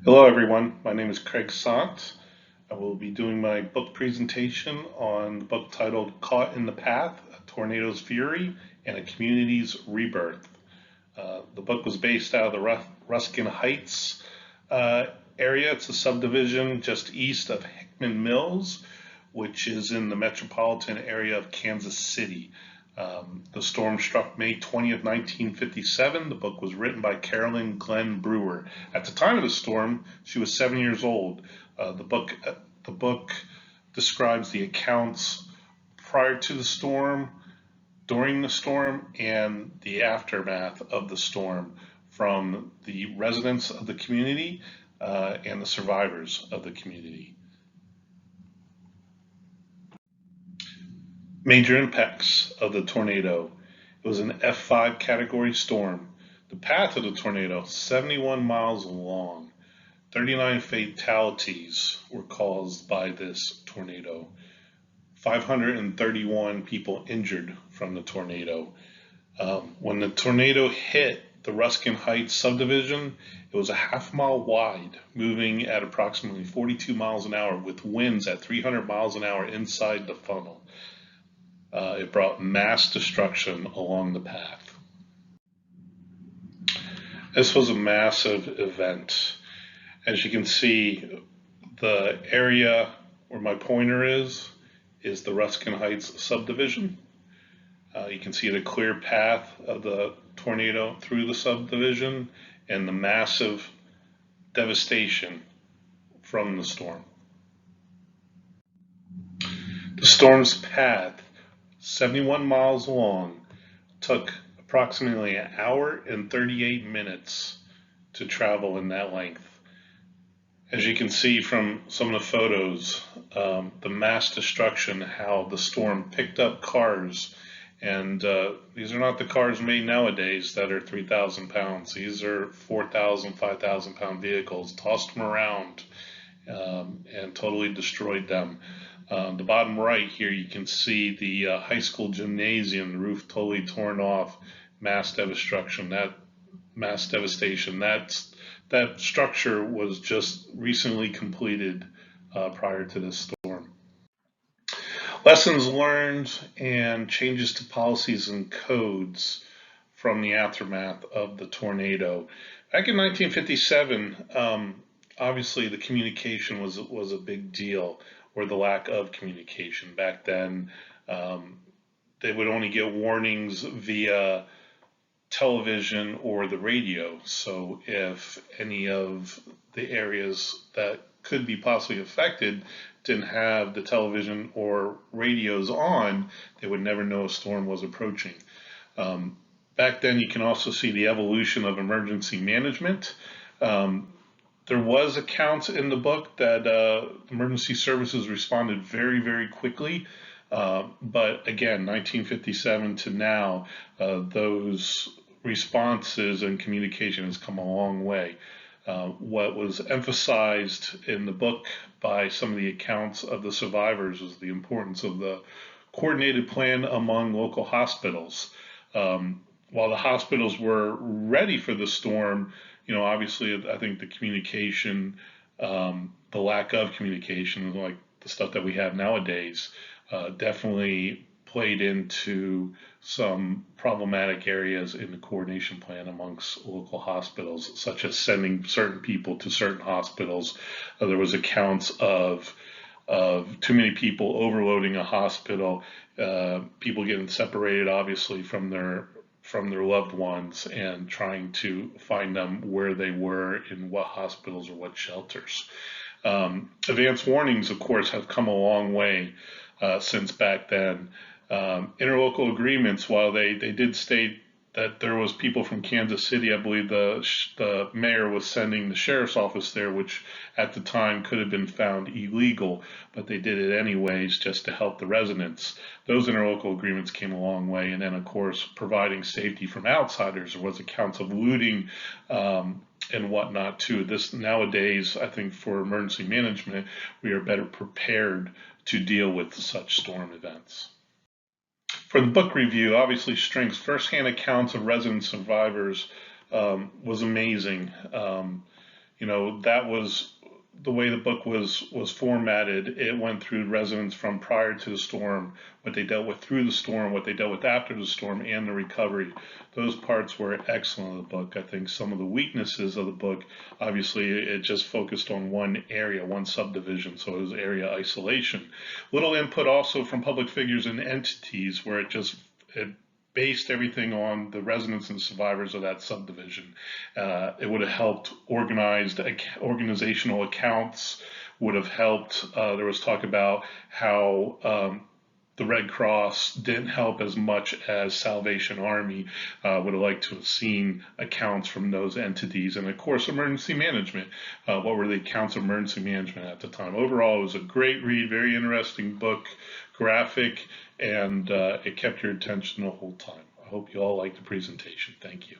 Hello everyone, my name is Craig Sandt. I will be doing my book presentation on the book titled Caught in the Path, A Tornado's Fury and a Community's Rebirth. The book was based out of the Ruskin Heights area. It's a subdivision just east of Hickman Mills, which is in the metropolitan area of Kansas City. The storm struck May 20th, 1957. The book was written by Carolyn Glenn Brewer. At the time of the storm, she was 7 years old. The book describes the accounts prior to the storm, during the storm, and the aftermath of the storm from the residents of the community and the survivors of the community. Major impacts of the tornado. It was an F5 category storm. The path of the tornado, 71 miles long. 39 fatalities were caused by this tornado. 531 people injured from the tornado. When the tornado hit the Ruskin Heights subdivision, it was a half-mile wide, moving at approximately 42 miles an hour with winds at 300 miles an hour inside the funnel. It brought mass destruction along the path. This was a massive event. As you can see, the area where my pointer is the Ruskin Heights subdivision. You can see the clear path of the tornado through the subdivision and the massive devastation from the storm. The storm's path, 71 miles long, took approximately an hour and 38 minutes to travel in that length. As you can see from some of the photos, the mass destruction, how the storm picked up cars, and these are not the cars made nowadays that are 3,000 pounds. These are 4,000, 5,000 pound vehicles, tossed them around and totally destroyed them. The bottom right here, you can see the high school gymnasium, the roof totally torn off, mass devastation. That structure was just recently completed prior to this storm. Lessons learned and changes to policies and codes from the aftermath of the tornado. Back in 1957, obviously the communication was a big deal, or the lack of communication. Back then, they would only get warnings via television or the radio. So if any of the areas that could be possibly affected didn't have the television or radios on, they would never know a storm was approaching. Back then, you can also see the evolution of emergency management. There was accounts in the book that emergency services responded very, very quickly. But again, 1957 to now, those responses and communication has come a long way. What was emphasized in the book by some of the accounts of the survivors was the importance of the coordinated plan among local hospitals. While the hospitals were ready for the storm, obviously I think the communication, the lack of communication, like the stuff that we have nowadays, definitely played into some problematic areas in the coordination plan amongst local hospitals, such as sending certain people to certain hospitals. There was accounts of too many people overloading a hospital, people getting separated, obviously, from their loved ones, and trying to find them where they were in what hospitals or what shelters. Advance warnings, of course, have come a long way since back then. Interlocal agreements, while they did state that there was people from Kansas City, I believe the mayor was sending the sheriff's office there, which at the time could have been found illegal, but they did it anyways just to help the residents. Those interlocal agreements came a long way, and then of course providing safety from outsiders. There was accounts of looting and whatnot too. This nowadays, I think for emergency management, we are better prepared to deal with such storm events. For the book review, obviously strengths, firsthand accounts of resident survivors was amazing. That was the way the book was formatted. It went through residents from prior to the storm, what they dealt with through the storm, what they dealt with after the storm, and the recovery. Those parts were excellent in the book. I think some of the weaknesses of the book, obviously, it just focused on one area, one subdivision, so it was area isolation. Little input also from public figures and entities, where it based everything on the residents and survivors of that subdivision. It would have helped organizational accounts, would have helped. There was talk about how the Red Cross didn't help as much as Salvation Army. Would have liked to have seen accounts from those entities. And of course, emergency management. What were the accounts of emergency management at the time? Overall, it was a great read, very interesting book, graphic, and it kept your attention the whole time. I hope you all liked the presentation. Thank you.